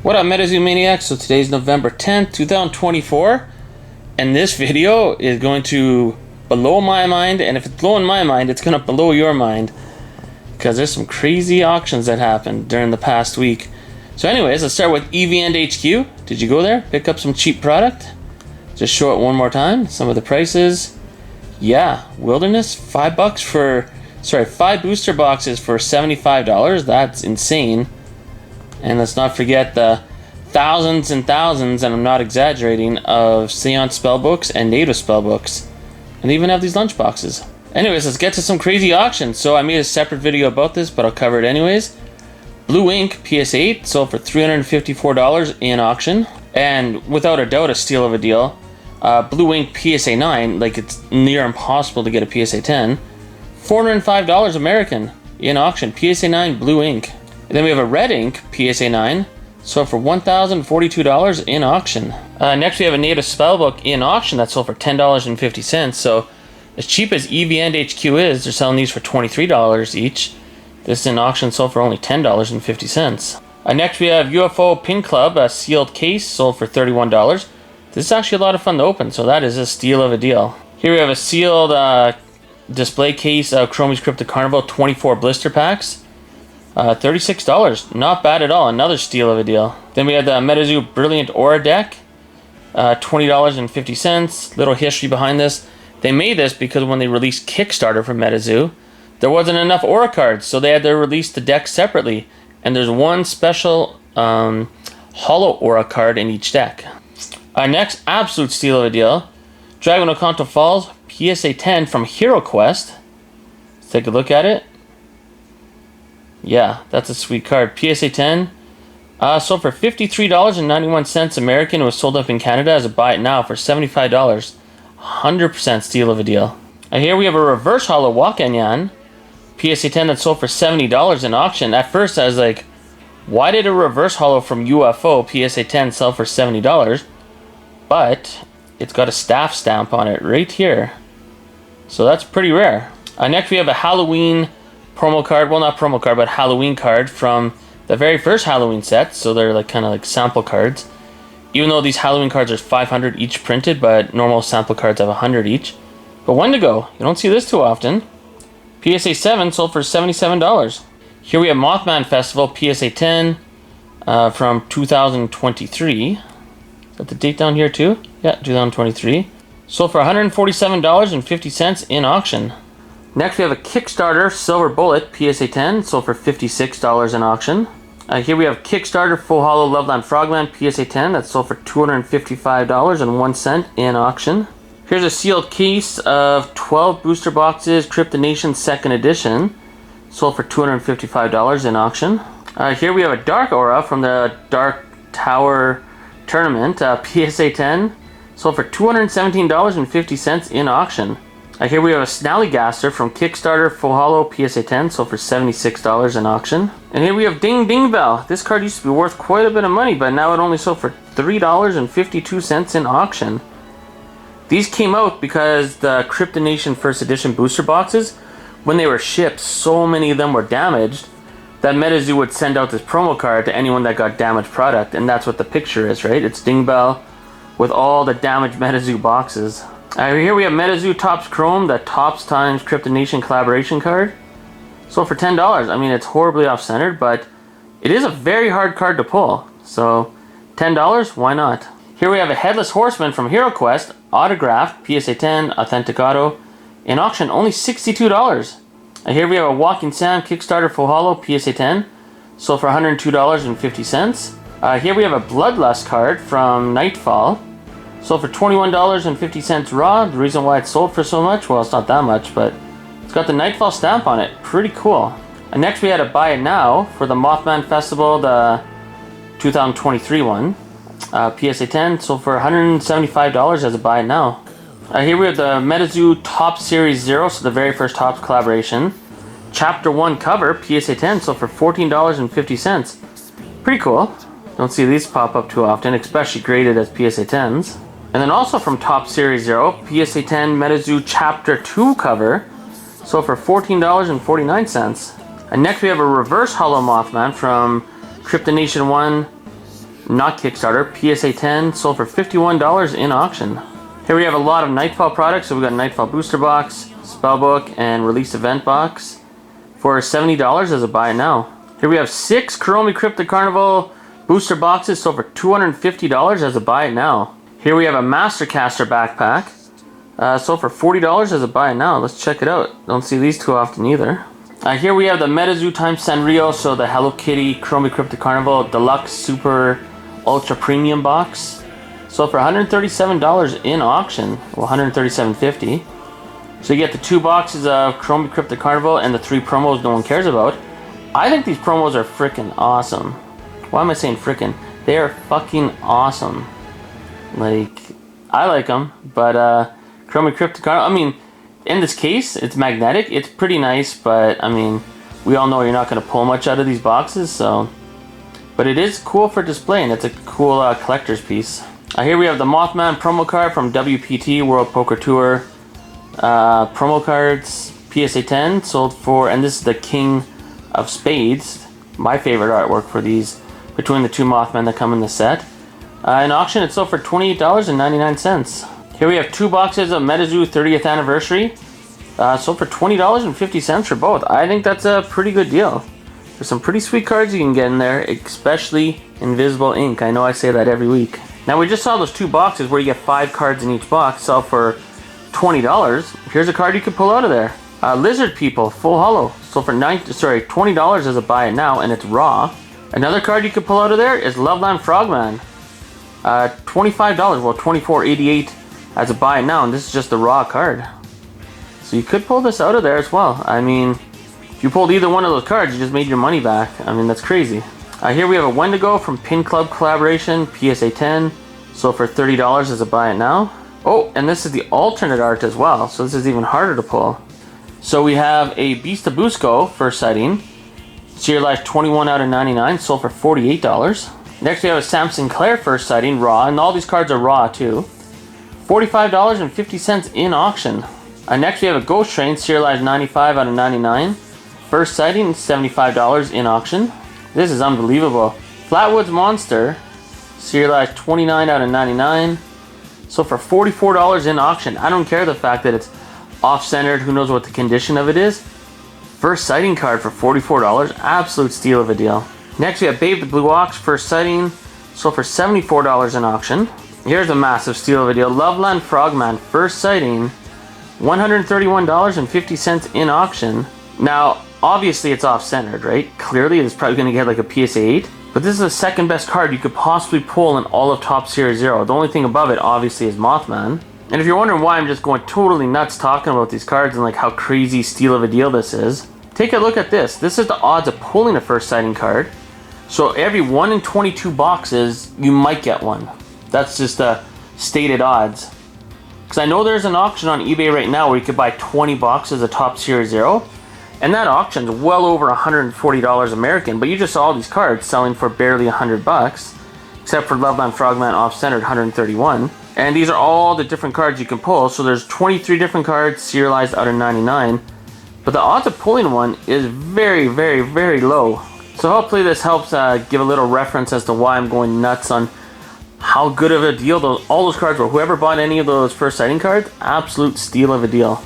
What up, MetaZoo Maniacs? So today's November 10th, 2024, and this video is going to blow my mind, and if it's blowing my mind, it's going to blow your mind, because there's some crazy auctions that happened during the past week. So anyways, let's start with EVN HQ. Did you go there? Pick up some cheap product? Just show it one more time. Some of the prices. Yeah, Wilderness, $5 for, 5 booster boxes for $75. That's insane. And let's not forget the thousands and thousands, and I'm not exaggerating, of Seance spellbooks and native spellbooks. And they even have these lunch boxes. Anyways, let's get to some crazy auctions. So I made a separate video about this, but I'll cover it anyways. Blue Ink PS8 sold for $354 in auction. And without a doubt, a steal of a deal. Blue Ink PSA 9, like it's near impossible to get a PSA 10. $405 American in auction. PSA 9 Blue Ink. And then we have a Red Ink PSA 9, sold for $1,042 in auction. Next we have a native spellbook in auction that sold for $10.50. So as cheap as EVN HQ is, they're selling these for $23 each. This in auction sold for only $10.50. Next we have UFO Pin Club, a sealed case, sold for $31. This is actually a lot of fun to open, so that is a steal of a deal. Here we have a sealed display case of Chromie's Cryptic Carnival 24 blister packs. $36, not bad at all, another steal of a deal. Then we have the MetaZoo Brilliant Aura deck, $20.50. Little history behind this. They made this because when they released Kickstarter for MetaZoo, there wasn't enough Aura cards, so they had to release the deck separately. And there's one special hollow Aura card in each deck. Next, absolute steal of a deal. Dragon Ocanto Falls PSA 10 from Hero Quest. Let's take a look at it. Yeah, that's a sweet card. PSA 10 sold for $53.91 American. It was sold up in Canada as a buy it now for $75. 100% steal of a deal. Here we have a reverse hollow Wakanyan PSA 10 that sold for $70 in auction. At first I was like, why did a reverse hollow from UFO PSA 10 sell for $70? But it's got a staff stamp on it right here. So that's pretty rare. Next we have a Halloween promo card, well not promo card, but Halloween card from the very first Halloween set, so they're like kind of like sample cards. Even though these Halloween cards are 500 each printed, but normal sample cards have 100 each. But Wendigo, you don't see this too often. PSA 7 sold for $77. Here we have Mothman Festival PSA 10 from 2023. Is that the date down here too? Yeah, 2023. Sold for $147.50 in auction. Next we have a Kickstarter Silver Bullet PSA 10, sold for $56 in auction. Here we have Kickstarter Full Hollow Loveland Frogman PSA 10, that's sold for $255.01 in auction. Here's a sealed case of 12 booster boxes, Cryptonation 2nd edition, sold for $255 in auction. Here we have a Dark Aura from the Dark Tower Tournament, PSA 10, sold for $217.50 in auction. Here we have a Snallygaster from Kickstarter Full Hollow PSA 10, sold for $76 in auction. And here we have Ding Ding Bell. This card used to be worth quite a bit of money, but now it only sold for $3.52 in auction. These came out because the Cryptonation First Edition booster boxes, when they were shipped, so many of them were damaged that MetaZoo would send out this promo card to anyone that got damaged product, and that's what the picture is, right? It's Ding Bell with all the damaged MetaZoo boxes. Here we have MetaZoo Topps Chrome, the Topps times Cryptonation collaboration card. Sold for $10. I mean, it's horribly off-centered, but it is a very hard card to pull. So, $10, why not? Here we have a Headless Horseman from Hero Quest, autographed, PSA 10, authentic auto. In auction, only $62. Here we have a Walking Sam Kickstarter Full Hollow, PSA 10. Sold for $102.50. Here we have a Bloodlust card from Nightfall. Sold for $21.50 raw. The reason why it's sold for so much, well, it's not that much, but it's got the Nightfall stamp on it. Pretty cool. And next we had a buy it now for the Mothman Festival, the 2023 one. PSA 10 sold for $175 as a buy it now. Here we have the MetaZoo Topps Series 0, so the very first Topps collaboration. Chapter 1 cover, PSA 10 sold for $14.50. Pretty cool. Don't see these pop up too often, especially graded as PSA 10s. And then also from Topps Series 0, PSA 10 MetaZoo Chapter 2 cover, sold for $14.49. And next we have a reverse hollow Mothman from Cryptonation 1 not Kickstarter, PSA 10, sold for $51 in auction. Here we have a lot of Nightfall products. So we got a Nightfall booster box, spellbook, and release event box for $70 as a buy it now. Here we have 6 Kuromi Cryptid Carnival booster boxes sold for $250 as a buy it now. Here we have a Mastercaster backpack sold for $40 as a buy it now. Let's check it out. Don't see these too often either. Here we have the MetaZoo times Sanrio, so the Hello Kitty Kuromi Cryptid Carnival Deluxe Super Ultra Premium box. Sold for $137 in auction, well $137.50. So you get the 2 boxes of Kuromi Cryptid Carnival and the 3 promos no one cares about. I think these promos are freaking awesome. Why am I saying freaking? They are fucking awesome. Like, I like them, but Kuromi Cryptid Carnival, I mean, in this case, it's magnetic. It's pretty nice, but I mean, we all know you're not going to pull much out of these boxes, so. But it is cool for display, and it's a cool collector's piece. Here we have the Mothman promo card from WPT, World Poker Tour. Promo cards, PSA 10, sold for, and this is the King of Spades. My favorite artwork for these, between the 2 Mothman that come in the set. In auction, it sold for $28.99. Here we have 2 boxes of MetaZoo 30th Anniversary. Sold for $20.50 for both. I think that's a pretty good deal. There's some pretty sweet cards you can get in there, especially Invisible Ink. I know I say that every week. Now we just saw those 2 boxes where you get 5 cards in each box, sell for $20. Here's a card you could pull out of there. Lizard People, full hollow. Sold for $20 as a buy it now, and it's raw. Another card you could pull out of there is Loveland Frogman. $25, well $24.88 as a buy it now, and this is just a raw card. So you could pull this out of there as well. I mean, if you pulled either one of those cards, you just made your money back. I mean, that's crazy. Here we have a Wendigo from Pin Club collaboration, PSA 10, sold for $30 as a buy it now. Oh, and this is the alternate art as well, so this is even harder to pull. So we have a Beast of Busco first sighting, serialized 21 out of 99, sold for $48. Next we have a Sam Sinclair first sighting, raw, and all these cards are raw too. $45.50 in auction. Next we have a Ghost Train, serialized 95 out of 99. First sighting, $75 in auction. This is unbelievable. Flatwoods Monster, serialized 29 out of 99. So for $44 in auction. I don't care the fact that it's off-centered, who knows what the condition of it is. First sighting card for $44, absolute steal of a deal. Next we have Babe the Blue Ox, first sighting, sold for $74 in auction. Here's a massive steal of a deal. Loveland Frogman, first sighting, $131.50 in auction. Now, obviously it's off-centered, right? Clearly it's probably going to get like a PSA 8. But this is the second best card you could possibly pull in all of Top Series Zero. The only thing above it, obviously, is Mothman. And if you're wondering why I'm just going totally nuts talking about these cards and like how crazy steal of a deal this is, take a look at this. This is the odds of pulling a first sighting card. So every 1 in 22 boxes, you might get one. That's just the stated odds. Because I know there's an auction on eBay right now where you could buy 20 boxes of Top Series Zero. And that auction's well over $140 American, but you just saw all these cards selling for barely $100, except for Loveland Frogman off-centered, $131. And these are all the different cards you can pull, so there's 23 different cards serialized out of 99. But the odds of pulling one is very, very, very low. So hopefully this helps give a little reference as to why I'm going nuts on how good of a deal all those cards were. Whoever bought any of those first sighting cards, absolute steal of a deal.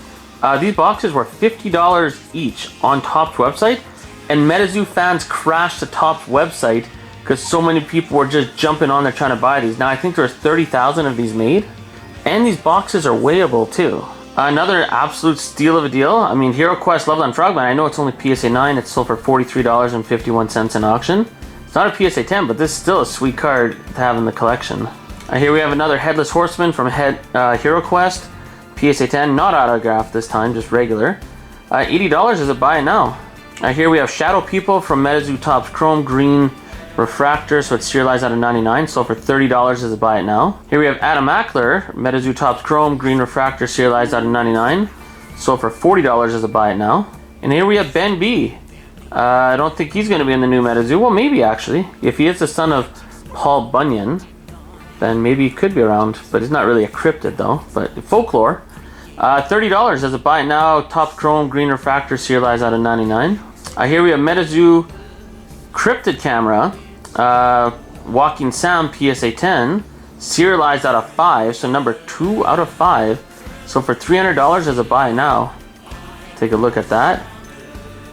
These boxes were $50 each on Topps website, and MetaZoo fans crashed the Topps website because so many people were just jumping on there trying to buy these. Now I think there's 30,000 of these made, and these boxes are weighable too. Another absolute steal of a deal. I mean, Hero Quest Loveland Frogman, I know it's only PSA 9, it's sold for $43.51 in auction. It's not a PSA 10, but this is still a sweet card to have in the collection. Here we have another Headless Horseman from Hero Quest. PSA 10, not autographed this time, just regular. $80 is a buy now. Here we have Shadow People from MetaZoo Topps Chrome Green Refractor, so it's serialized out of 99, sold for $30 as a buy it now. Here we have Adam Ackler, MetaZoo Topps Chrome Green Refractor, serialized out of 99, sold for $40 as a buy it now. And here we have Ben B. I don't think he's going to be in the new MetaZoo. Well, maybe actually. If he is the son of Paul Bunyan, then maybe he could be around, but he's not really a cryptid though. But Folklore. $30 as a buy it now. Topps Chrome Green Refractor, serialized out of 99. Here we have MetaZoo Cryptid Camera. Walking Sam PSA 10, serialized out of 5, so number 2 out of 5. So for $300 as a buy now. Take a look at that.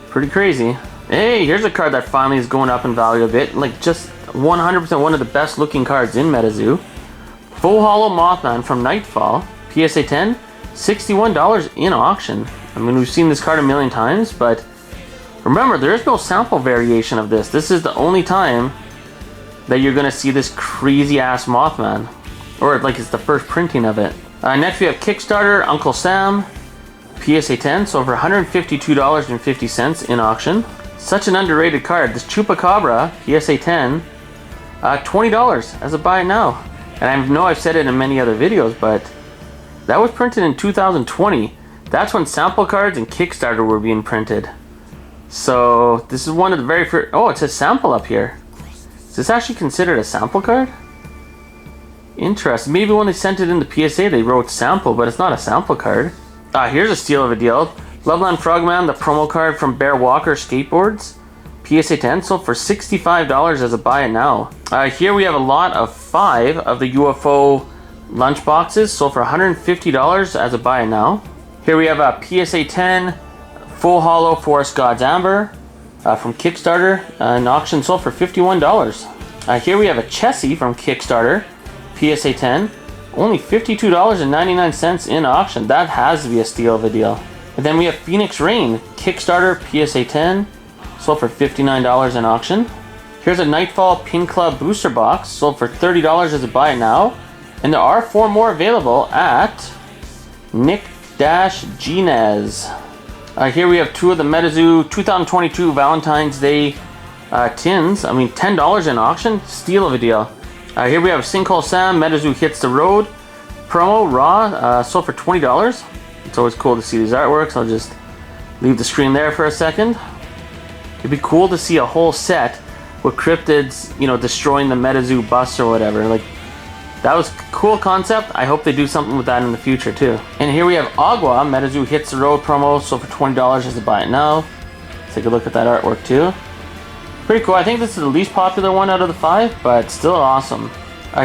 Pretty crazy. Hey, here's a card that finally is going up in value a bit. Like just 100% one of the best looking cards in MetaZoo. Full Hollow Mothman from Nightfall, PSA 10, $61 in auction. I mean, we've seen this card a million times, but remember, there is no sample variation of this. This is the only time that you're gonna see this crazy ass Mothman, or like it's the first printing of it. Next we have Kickstarter Uncle Sam, PSA 10, so for $152.50 in auction. Such an underrated card. This Chupacabra PSA 10, $20 as a buy now. And I know I've said it in many other videos, but that was printed in 2020. That's when sample cards and Kickstarter were being printed. So this is one of the very first. Oh, it says sample up here. Is this actually considered a sample card? Interesting. Maybe when they sent it in the PSA they wrote sample, but it's not a sample card. Here's a steal of a deal. Loveland Frogman, the promo card from Bear Walker Skateboards, PSA 10, sold for $65 as a buy it now. Here we have a lot of 5 of the UFO lunch boxes, sold for $150 as a buy it now. Here we have a PSA 10 Full Hollow Forest Gods Amber from Kickstarter, an auction sold for $51. Here we have a Chessie from Kickstarter, PSA 10, only $52.99 in auction. That has to be a steal of a deal. And then we have Phoenix Rain, Kickstarter, PSA 10, sold for $59 in auction. Here's a Nightfall Pin Club booster box, sold for $30 as a buy it now. And there are 4 more available at Nick-Ginez. Here we have 2 of the MetaZoo 2022 Valentine's Day tins. I mean, $10 in auction, steal of a deal. Here we have Sinkhole Sam, MetaZoo Hits the Road promo, raw, sold for $20. It's always cool to see these artworks. I'll just leave the screen there for a second. It'd be cool to see a whole set with cryptids, you know, destroying the MetaZoo bus or whatever. Like, that was a cool concept. I hope they do something with that in the future too. And here we have Agua, MetaZoo Hits the Road promo, sold for $20 as a buy it now. Take a look at that artwork too. Pretty cool. I think this is the least popular one out of the 5, but still awesome.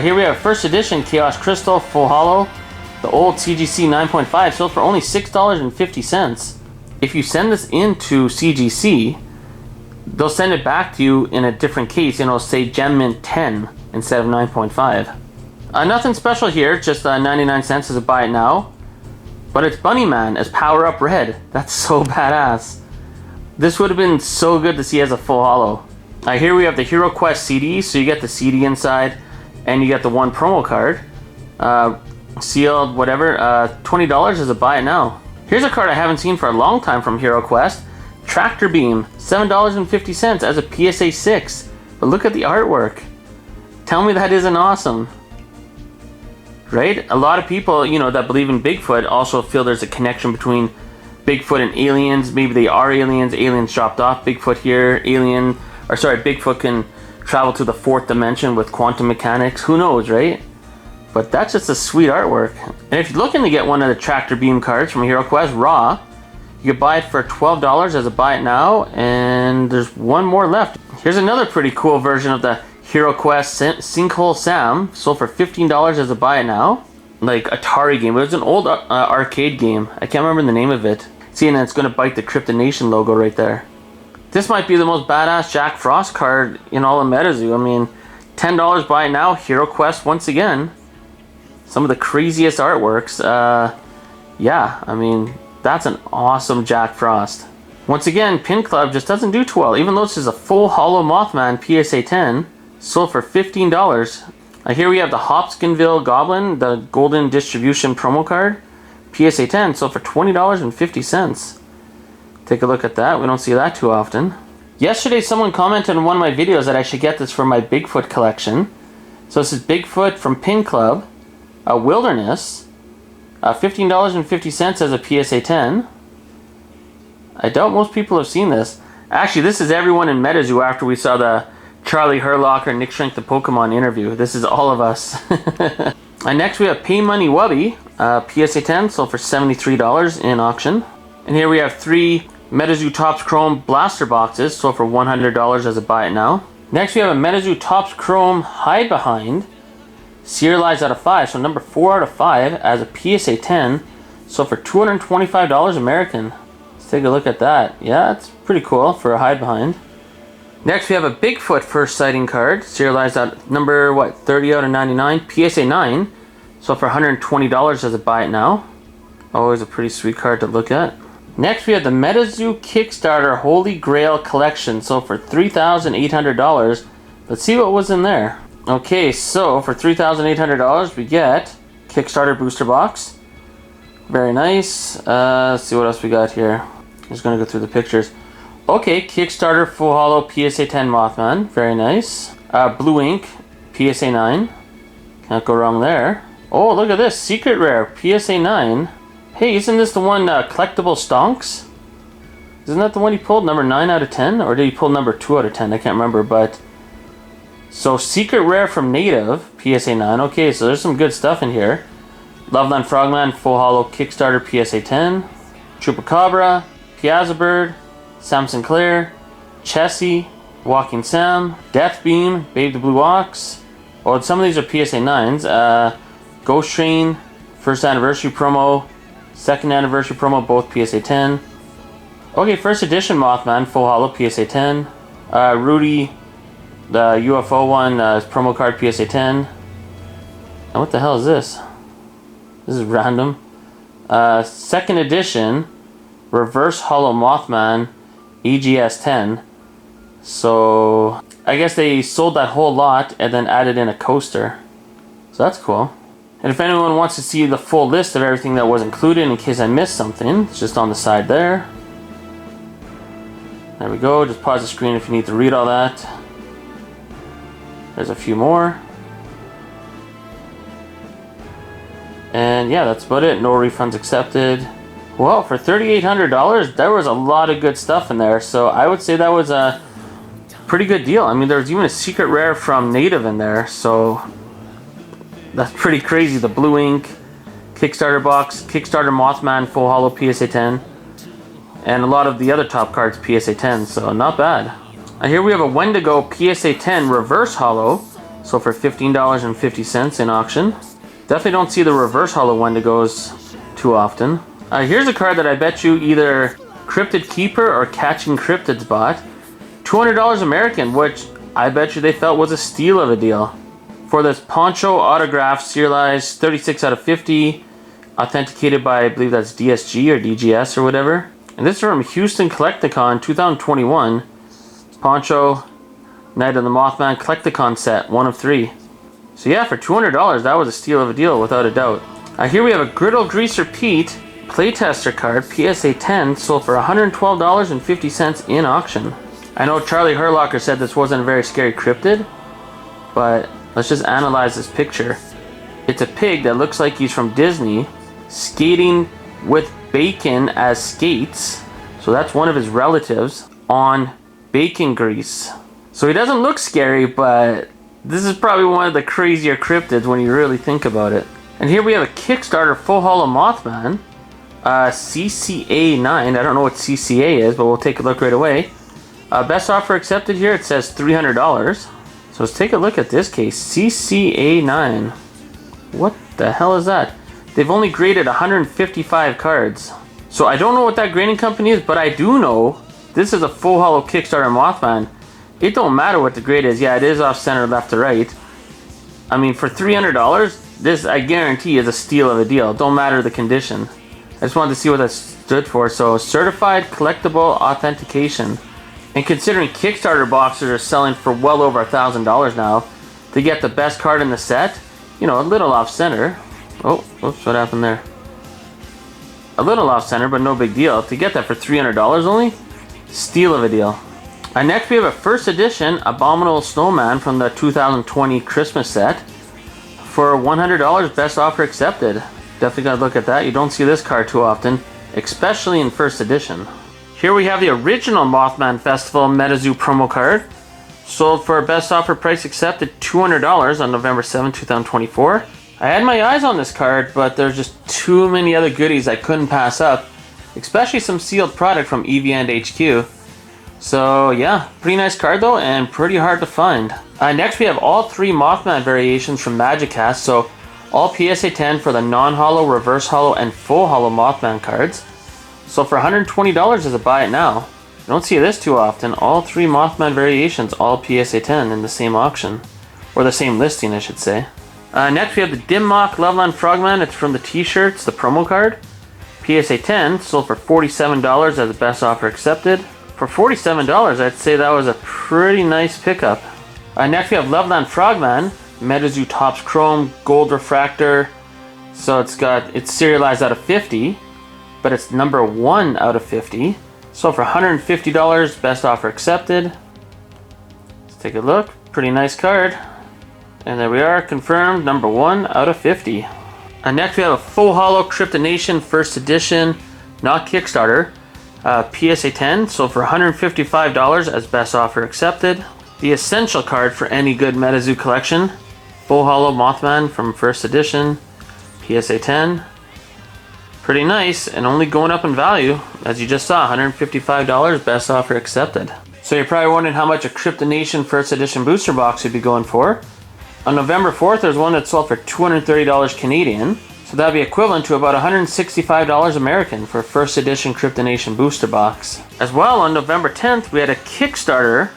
Here we have first edition Chaos Crystal Full Hollow, the old CGC 9.5, sold for only $6.50. If you send this into CGC, they'll send it back to you in a different case, and it'll say Gem Mint 10 instead of 9.5. Nothing special here, just 99 cents as a buy it now. But it's Bunny Man as Power Up Red. That's so badass. This would have been so good to see as a full hollow. Here we have the Hero Quest CD, so you get the CD inside, and you get the 1 promo card. Sealed, whatever, $20 as a buy it now. Here's a card I haven't seen for a long time from Hero Quest. Tractor Beam, $7.50 as a PSA 6. But look at the artwork. Tell me that isn't awesome. Right? A lot of people, you know, that believe in Bigfoot also feel there's a connection between Bigfoot and aliens. Maybe they are aliens. Aliens dropped off Bigfoot here. Bigfoot can travel to the 4th dimension with quantum mechanics. Who knows, right? But that's just a sweet artwork. And if you're looking to get one of the Tractor Beam cards from Hero Quest raw, you can buy it for $12 as a buy it now, and there's 1 more left. Here's another pretty cool version of the Hero Quest Sinkhole Sam, sold for $15 as a buy it now. Like Atari game. It was an old arcade game. I can't remember the name of it. See, and it's going to bite the Cryptid Nation logo right there. This might be the most badass Jack Frost card in all of MetaZoo. I mean, $10 buy it now. Hero Quest once again. Some of the craziest artworks. Yeah, I mean, that's an awesome Jack Frost. Once again, Pin Club just doesn't do too well. Even though this is a full hollow Mothman PSA 10, sold for $15. Here we have the Hopkinsville Goblin, the Golden Distribution promo card. PSA 10, sold for $20.50. Take a look at that. We don't see that too often. Yesterday, someone commented on one of my videos that I should get this for my Bigfoot collection. So this is Bigfoot from Pin Club. Wilderness, $15.50 as a PSA 10. I doubt most people have seen this. Actually, this is everyone in MetaZoo after we saw the Charlie Herlock Nick Shrink the Pokemon interview. This is all of us. And next we have Pay Money Wubby, PSA 10, sold for $73 in auction. And here we have 3 MetaZoo Topps Chrome Blaster boxes, sold for $100 as a buy it now. Next we have a MetaZoo Topps Chrome Hide Behind, serialized out of 5, so number 4 out of 5 as a PSA 10, so for $225 American. Let's take a look at that. Yeah, it's pretty cool for a hide behind. Next we have a Bigfoot first sighting card, serialized at number 30 out of 99, PSA 9, so for $120 as a buy it now. Always a pretty sweet card to look at. Next we have the MetaZoo Kickstarter Holy Grail Collection, so for $3,800. Let's see what was in there. Okay, so for $3,800 we get Kickstarter booster box. Very nice. Let's see what else we got here. Just gonna go through the pictures. Okay, Kickstarter full hollow PSA 10 Mothman. Very nice. Blue ink PSA 9. Can't go wrong there. Oh, look at this. Secret rare PSA 9. Hey, isn't this the one collectible stonks? Isn't that the one he pulled? Number 9 out of 10? Or did he pull number 2 out of 10? I can't remember, but... So, secret rare from Native, PSA 9. Okay, so there's some good stuff in here. Loveland Frogman, full hollow Kickstarter, PSA 10. Chupacabra, Piazza Bird, Sam Sinclair, Chessie, Walking Sam, Death Beam, Babe the Blue Ox. Oh, some of these are PSA 9s. Ghost Train, first anniversary promo, second anniversary promo, both PSA 10. Okay, first edition Mothman, full hollow, PSA 10. Rudy, the UFO one, promo card, PSA 10. And what the hell is this? This is random. Second edition, reverse hollow Mothman, EGS 10. So, I guess they sold that whole lot and then added in a coaster. So that's cool. And if anyone wants to see the full list of everything that was included in case I missed something, it's just on the side there. There we go. Just pause the screen if you need to read all that. There's a few more. And yeah, that's about it. No refunds accepted. Well, for $3,800, there was a lot of good stuff in there. So I would say that was a pretty good deal. I mean, there was even a secret rare from Native in there. So that's pretty crazy. The blue ink, Kickstarter box, Kickstarter Mothman full hollow PSA 10. And a lot of the other top cards PSA 10. So not bad. Here we have a Wendigo PSA 10 reverse hollow. So for $15.50 in auction. Definitely don't see the reverse hollow Wendigos too often. Here's a card that I bet you either Cryptid Keeper or Catching Cryptids bought. $200 American, which I bet you they felt was a steal of a deal. For this Poncho autograph, serialized 36 out of 50, authenticated by, I believe that's DSG or DGS or whatever. And this is from Houston Collecticon 2021. Poncho, Night of the Mothman Collecticon set, 1 of 3. So yeah, for $200, that was a steal of a deal without a doubt. Here we have a Griddle Greaser Pete Playtester card, PSA 10, sold for $112.50 in auction. I know Charlie Herlocker said this wasn't a very scary cryptid, but let's just analyze this picture. It's a pig that looks like he's from Disney, skating with bacon as skates. So that's one of his relatives on bacon grease. So he doesn't look scary, but this is probably one of the crazier cryptids when you really think about it. And here we have a Kickstarter full hollow Mothman. CCA 9. I don't know what CCA is, but we'll take a look right away. Best offer accepted here, it says $300. So let's take a look at this case. CCA 9. What the hell is that? They've only graded 155 cards. So I don't know what that grading company is, but I do know this is a full hollow Kickstarter Mothman. It don't matter what the grade is. Yeah, it is off center left to right. I mean, for $300, this I guarantee is a steal of a deal. Don't matter the condition. I just wanted to see what that stood for. So, certified collectible authentication. And considering Kickstarter boxes are selling for well over $1,000 now, to get the best card in the set, you know, a little off center. Oh, whoops, what happened there? A little off center, but no big deal. To get that for $300 only, steal of a deal. Next we have a first edition Abominable Snowman from the 2020 Christmas set for $100. Best offer accepted. Definitely gotta look at that. You don't see this card too often, especially in first edition. Here we have the original Mothman Festival MetaZoo promo card. Sold for a best offer price accepted $200 on November 7, 2024. I had my eyes on this card, but there's just too many other goodies I couldn't pass up, especially some sealed product from EVN HQ. So yeah, pretty nice card though, and pretty hard to find. Next we have all 3 Mothman variations from Magic Cast. So all PSA 10 for the non-holo, reverse holo, and full holo Mothman cards. So for $120 is a buy it now. You don't see this too often. All 3 Mothman variations, all PSA 10 in the same auction. Or the same listing, I should say. Next we have the Dimmock Loveland Frogman. It's from the t-shirts, the promo card. PSA 10, sold for $47 as a best offer accepted. For $47, I'd say that was a pretty nice pickup. Next we have Loveland Frogman. MetaZoo Topps Chrome, Gold Refractor. So it's serialized out of 50. But it's number 1 out of 50. So for $150, best offer accepted. Let's take a look. Pretty nice card. And there we are, confirmed, number 1 out of 50. Next we have a full holo Cryptid Nation first edition, not Kickstarter. PSA 10, sold for $155 as best offer accepted. The essential card for any good MetaZoo collection. Full holo Mothman from first edition, PSA 10. Pretty nice, and only going up in value. As you just saw, $155, best offer accepted. So you're probably wondering how much a Cryptid Nation first edition booster box would be going for. On November 4th, there's one that sold for $230 Canadian. So that'd be equivalent to about $165 American for a first edition Cryptid Nation booster box. As well, on November 10th, we had a Kickstarter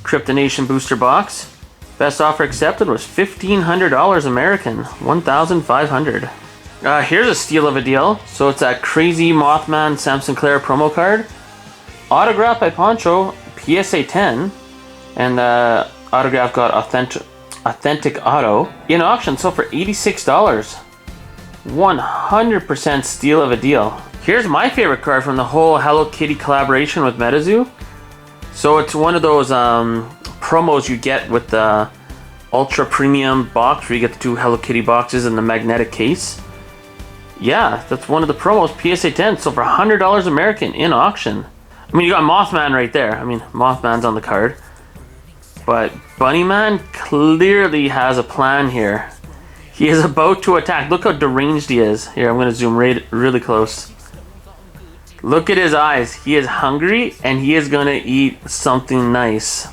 Cryptid Nation booster box. Best offer accepted was $1,500 American, $1,500. Here's a steal of a deal. So it's that crazy Mothman Sam Sinclair promo card. Autographed by Poncho, PSA 10. And the autograph got authentic auto. In auction, sold for $86. 100% steal of a deal. Here's my favorite card from the whole Hello Kitty collaboration with MetaZoo. So it's one of those promos you get with the ultra premium box where you get the 2 Hello Kitty boxes in the magnetic case. Yeah, that's one of the promos, PSA 10, so for $100 American in auction. I mean, you got Mothman right there. I mean, Mothman's on the card. But Bunnyman clearly has a plan here. He is about to attack. Look how deranged he is. Here, I'm going to zoom really close. Look at his eyes. He is hungry and he is going to eat something nice.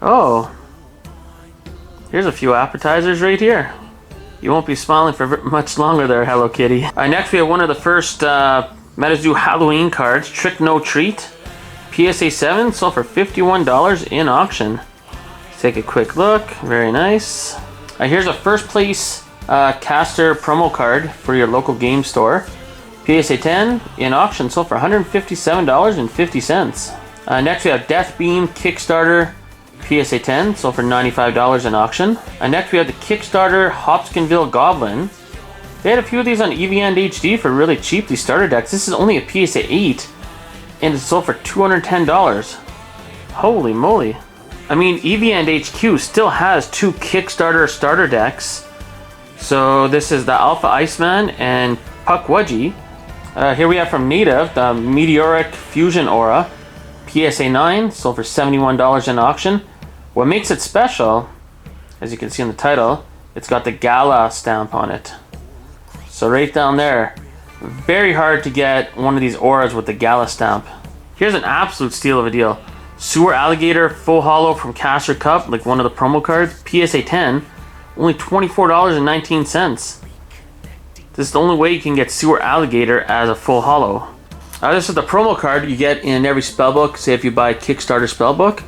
Oh. Here's a few appetizers right here. You won't be smiling for much longer there, Hello Kitty. Next we have one of the first MetaZoo Halloween cards, Trick No Treat. PSA 7, sold for $51 in auction. Let's take a quick look. Very nice. Here's a first place caster promo card for your local game store. PSA 10 in auction, sold for $157.50. Next we have Death Beam Kickstarter PSA 10, sold for $95 in auction. Next we have the Kickstarter Hopkinsville Goblin. They had a few of these on EV and HD for really cheap, these starter decks. This is only a PSA 8 and it's sold for $210. Holy moly. I mean, EV and HQ still has 2 Kickstarter starter decks. So this is the Alpha Iceman and Puckwudgie. Here we have from Native, the Meteoric Fusion Aura. PSA 9, sold for $71 in auction. What makes it special, as you can see in the title, it's got the Gala stamp on it. So right down there, very hard to get one of these auras with the Gala stamp. Here's an absolute steal of a deal. Sewer Alligator Full Holo from Caster Cup, like one of the promo cards. PSA 10, only $24.19. This is the only way you can get Sewer Alligator as a full holo. This is the promo card you get in every spellbook. Say if you buy Kickstarter spellbook.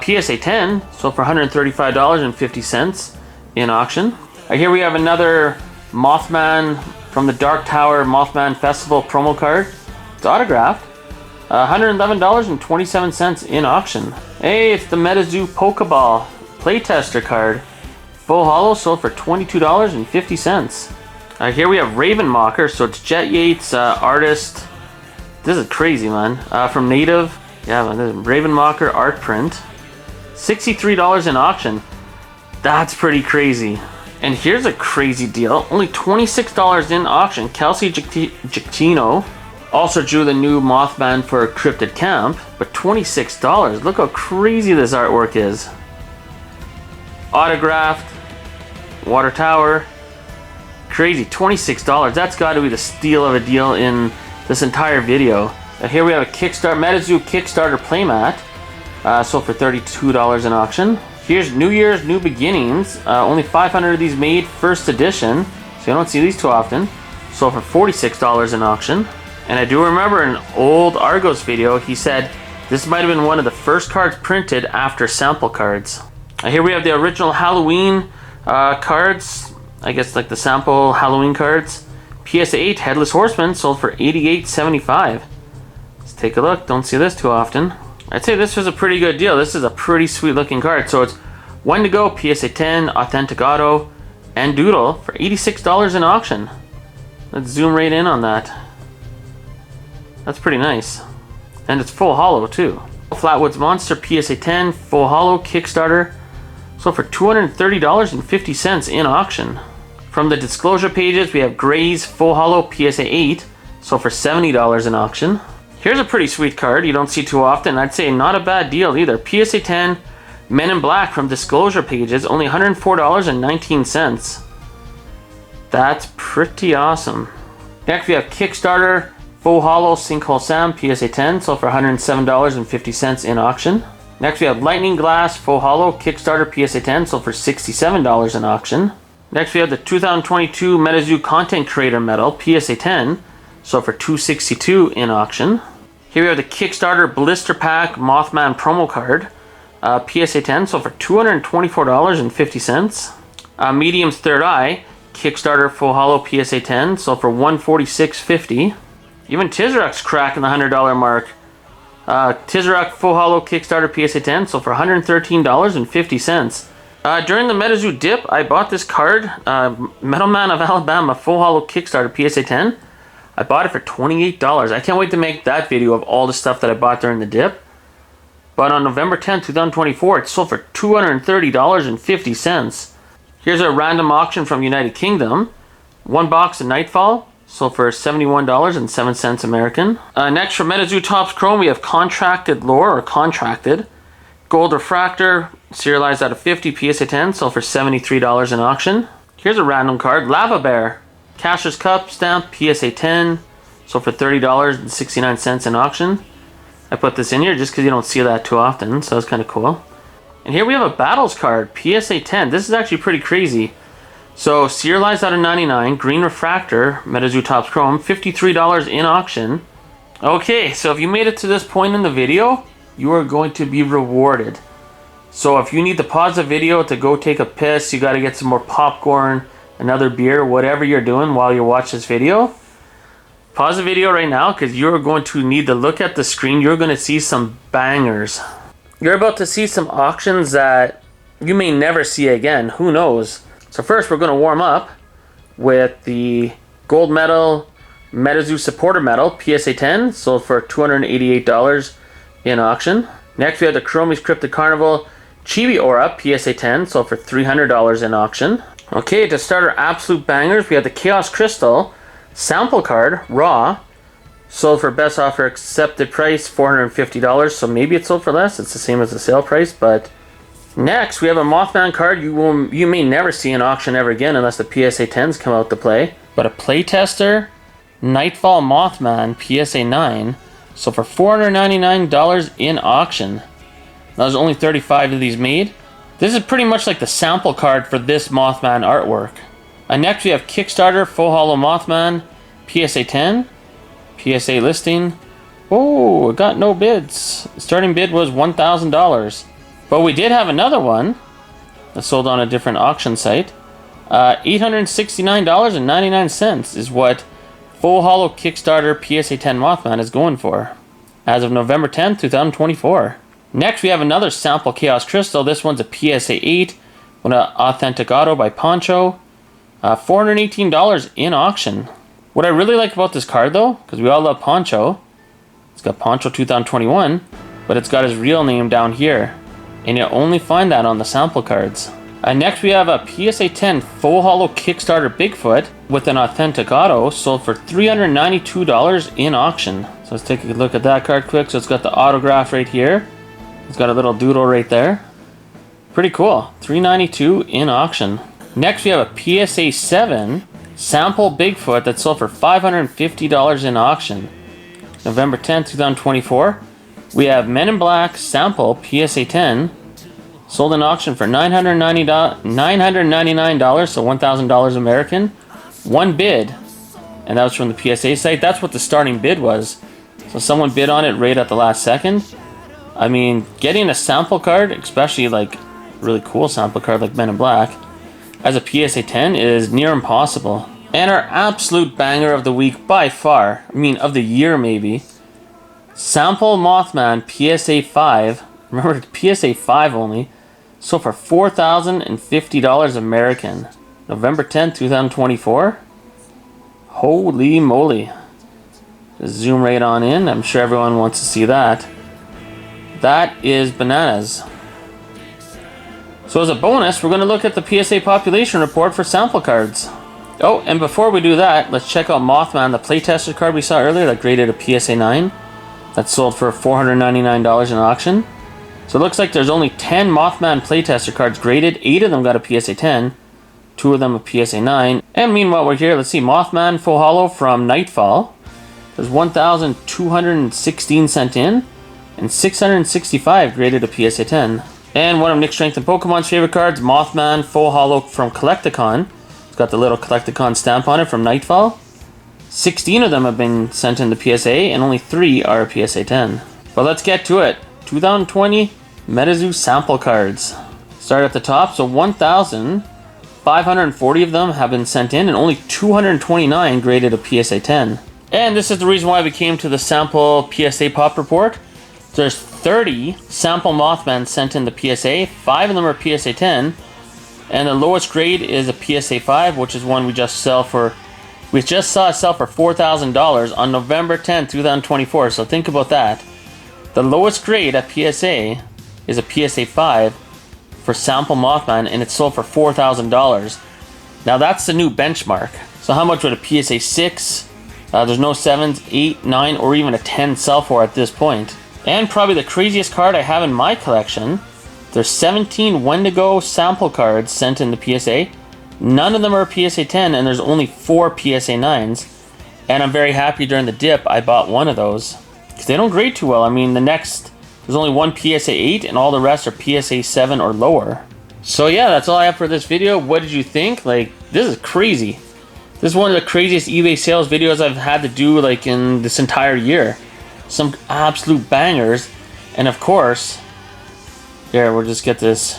PSA 10, sold for $135.50 in auction. Here we have another Mothman from the Dark Tower Mothman Festival promo card. It's autographed. $111.27 in auction. Hey, it's the MetaZoo Pokeball Playtester card. Full holo, sold for $22.50. Here we have Raven Mocker. So it's Jet Yates, artist. This is crazy, man. From Native. Yeah, man, this is Raven Mocker art print. $63 in auction. That's pretty crazy. And here's a crazy deal. Only $26 in auction. Kelsey Giacchino also drew the new Mothman for Cryptid Camp. But $26. Look how crazy this artwork is. Autographed. Water Tower. Crazy. $26. That's got to be the steal of a deal in this entire video. Here we have a MetaZoo Kickstarter playmat. Sold for $32 in auction. Here's New Year's New Beginnings. Only 500 of these made, first edition. So you don't see these too often. Sold for $46 in auction. And I do remember an old Argos video, he said this might have been one of the first cards printed after sample cards. Here we have the original Halloween cards. I guess like the sample Halloween cards. PSA 8 Headless Horseman sold for $88.75. Let's take a look. Don't see this too often. I'd say this was a pretty good deal. This is a pretty sweet looking card. So it's one to go, PSA 10, Authentic Auto, and Doodle for $86 in auction. Let's zoom right in on that. That's pretty nice. And it's full hollow too. Flatwoods Monster PSA 10, full hollow, Kickstarter. Sold for $230.50 in auction. From the disclosure pages, we have Gray's full hollow PSA 8. Sold for $70 in auction. Here's a pretty sweet card you don't see too often. I'd say not a bad deal either. PSA 10 Men in Black from disclosure pages, only $104.19. That's pretty awesome. Next we have Kickstarter full hollow Sinkhole Sam PSA 10, sold for $107.50 in auction. Next we have Lightning Glass full hollow Kickstarter PSA 10, sold for $67 in auction. Next we have the 2022 MetaZoo Content Creator Medal PSA 10, sold for $262 in auction. Here we have the Kickstarter Blister Pack Mothman promo card, PSA 10, sold for $224.50. Medium's Third Eye Kickstarter full hollow PSA 10, sold for $146.50. Even Tizrak's cracking the $100 mark. Tizrak full hollow Kickstarter PSA 10, sold for $113.50. During the MetaZoo dip, I bought this card, Metal Man of Alabama full hollow Kickstarter PSA 10. I bought it for $28. I can't wait to make that video of all the stuff that I bought during the dip. But on November 10th, 2024, it sold for $230.50. Here's a random auction from United Kingdom. One box of Nightfall, sold for $71.07 American. Next from MetaZoo Topps Chrome, we have Contracted Lore, or Contracted. Gold Refractor, serialized out of 50, PSA 10, sold for $73 in auction. Here's a random card, Lava Bear. Cashier's Cup stamp, PSA 10, sold for $30.69 in auction. I put this in here just because you don't see that too often, so it's kind of cool. And here we have a Battles card, PSA 10. This is actually pretty crazy. So, serialized out of 99, green refractor, MetaZoo Topps Chrome, $53 in auction. Okay, so if you made it to this point in the video, you are going to be rewarded. So if you need to pause the video to go take a piss, you got to get some more popcorn, another beer, whatever you're doing while you watch this video, pause the video right now because you're going to need to look at the screen. You're going to see some bangers. You're about to see some auctions that you may never see again. Who knows? So first we're going to warm up with the gold medal MetaZoo supporter medal PSA 10, sold for $288 in auction. Next we have the Chromie's Cryptid Carnival Chibi Aura PSA 10, sold for $300 in auction. Okay, to start our absolute bangers, we have the Chaos Crystal sample card, raw, sold for best offer accepted price, $450, so maybe it sold for less. It's the same as the sale price, but next we have a Mothman card you may never see in auction ever again unless the PSA 10s come out to play. But a playtester, Nightfall Mothman PSA 9, sold for $499 in auction. There's only 35 of these made. This is pretty much like the sample card for this Mothman artwork. Next we have Kickstarter Full Hollow Mothman PSA 10. PSA listing. Oh, it got no bids. The starting bid was $1,000. But we did have another one that sold on a different auction site. $869.99 is what Full Hollow Kickstarter PSA 10 Mothman is going for as of November 10th, 2024. Next, we have another sample Chaos Crystal. This one's a PSA 8 with an Authentic Auto by Poncho. $418 in auction. What I really like about this card, though, because we all love Poncho, it's got Poncho 2021, but it's got his real name down here. And you only find that on the sample cards. Next, we have a PSA 10 Full Hollow Kickstarter Bigfoot with an Authentic Auto, sold for $392 in auction. So let's take a look at that card quick. So it's got the autograph right here. It's got a little doodle right there. Pretty cool. $392 in auction. Next, we have a PSA 7 sample Bigfoot that sold for $550 in auction. November 10th, 2024. We have Men in Black sample PSA 10. Sold in auction for $999, so $1,000 American. One bid, and that was from the PSA site. That's what the starting bid was. So someone bid on it right at the last second. I mean, getting a sample card, especially like really cool sample card like Men in Black, as a PSA 10 is near impossible. And our absolute banger of the week by far, I mean of the year maybe, sample Mothman PSA 5. Remember, PSA 5 only. Sold for $4,050 American. November 10th, 2024. Holy moly. Just zoom right on in. I'm sure everyone wants to see that. That is bananas. So as a bonus, we're going to look at the PSA population report for sample cards. Oh, and before we do that, let's check out Mothman, the playtester card we saw earlier that graded a PSA 9. That sold for $499 in auction. So it looks like there's only 10 Mothman playtester cards graded. 8 of them got a PSA 10. 2 of them a PSA 9. And meanwhile we're here, let's see, Mothman Full Hollow from Nightfall. There's 1,216 sent in. And 665 graded a PSA 10. And one of Nick Strength and Pokemon's favorite cards, Mothman Full Hollow from Collecticon. It's got the little Collecticon stamp on it from Nightfall. 16 of them have been sent in the PSA, and only 3 are a PSA 10. But let's get to it. 2020 MetaZoo sample cards. Start at the top. So 1,540 of them have been sent in, and only 229 graded a PSA 10. And this is the reason why we came to the sample PSA pop report. There's 30 sample Mothman sent in the PSA. 5 of them are PSA 10. And the lowest grade is a PSA 5, which is one we just saw it sell for $4,000 on November 10th, 2024. So think about that. The lowest grade at PSA is a PSA 5 for sample Mothman, and it's sold for $4,000. Now that's the new benchmark. So how much would a PSA 6, there's no 7s, 8, 9, or even a 10 sell for at this point? And probably the craziest card I have in my collection, there's 17 Wendigo sample cards sent in the PSA. None of them are PSA 10, and there's only 4 PSA 9s. And I'm very happy during the dip I bought one of those, because they don't grade too well. I mean, there's only one PSA 8, and all the rest are PSA 7 or lower. So yeah, that's all I have for this video. What did you think? Like, this is crazy. This is one of the craziest eBay sales videos I've had to do like in this entire year. Some absolute bangers. And of course, here, we'll just get this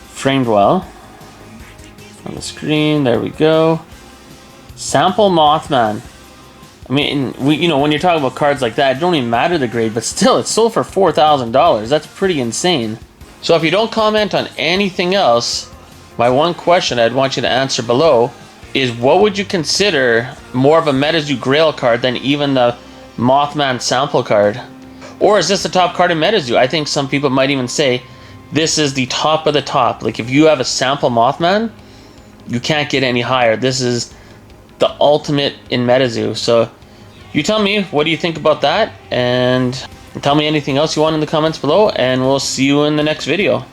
framed well on the screen. There we go. Sample Mothman. I mean, when you're talking about cards like that, it don't even matter the grade, but still, it's sold for $4,000. That's pretty insane. So if you don't comment on anything else, my one question I'd want you to answer below is, what would you consider more of a MetaZoo Grail card than even the Mothman sample card? Or is this the top card in MetaZoo? I think some people might even say this is the top of the top. Like, if you have a sample Mothman, you can't get any higher. This is the ultimate in MetaZoo. So you tell me, what do you think about that? And tell me anything else you want in the comments below, and we'll see you in the next video.